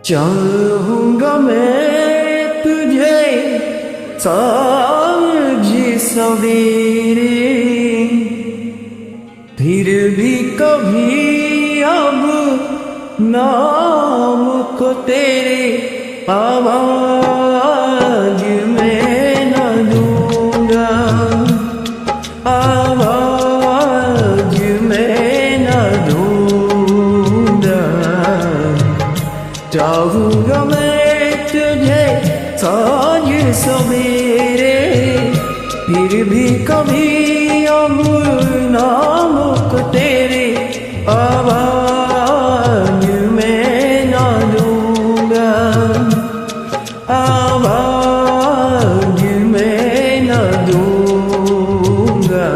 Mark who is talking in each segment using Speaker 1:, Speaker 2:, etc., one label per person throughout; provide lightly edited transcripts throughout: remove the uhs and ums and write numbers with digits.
Speaker 1: चाहूंगा मैं तुझे साँझ सवेरे, फिर भी कभी अब नाम को तेरे आवाज में न दूंगा, आवाज में न दूंगा। चाहूंगा मैं तुझे साँझ सवेरे, फिर भी कभी अब नाम को तेरे आवाज में न दूंगा, आवाज में न दूंगा।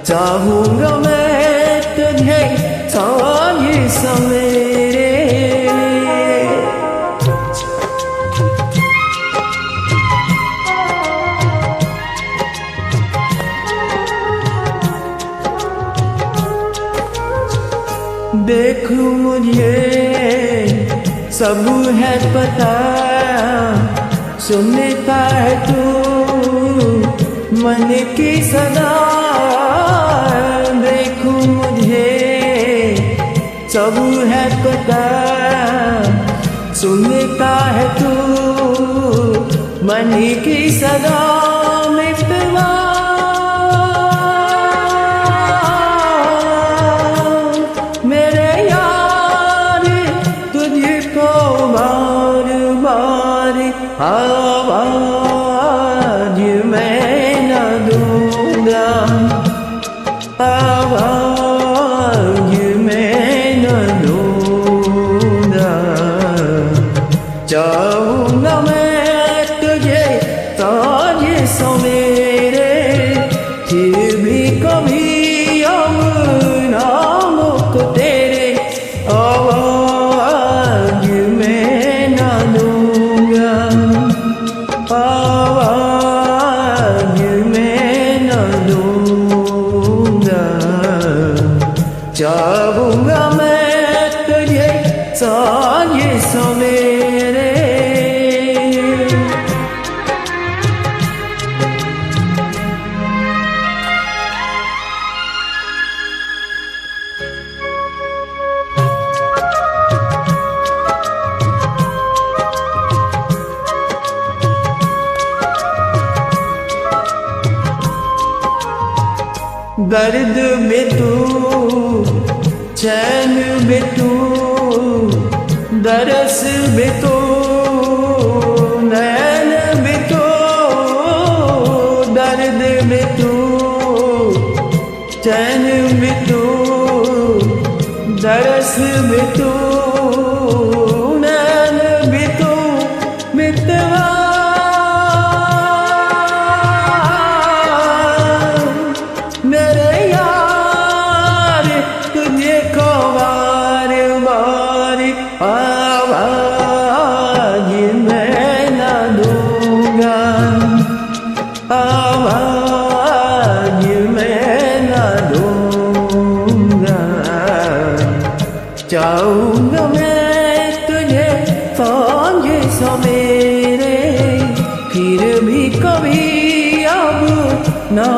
Speaker 1: चाहूंगा मैं तुझे साँझ सवेरे। देख मुझे सब है पता, सुनता है तू मन की सदा। देख मुझे सब है पता, सुनता है तू मन की सदा। मितवा मेरे यार तुझको बार बार आवाज मैं न दूंगा, आवाज मैं न दूंगा। चाहूंगा मैं तुझे साँझ सवेरे, फिर भी कभी अब नाम को तेरे आवाज में न दूंगा, आवाज में न दूंगा। चाहूंगा मैं तुझे साँझ सवेरे। दर्द में तू, चैन में तू, दरस में तू, नैन में तू। दर्द में तू, चैन में तू, दरस में तू, नैन में तू। मितवा मेरे यार तुझको बार बार आवाज मैं न दूंगा, आवाज मैं न दूंगा। चाहूंगा मैं तुझे साँझ सवेरे, फिर भी कभी अब ना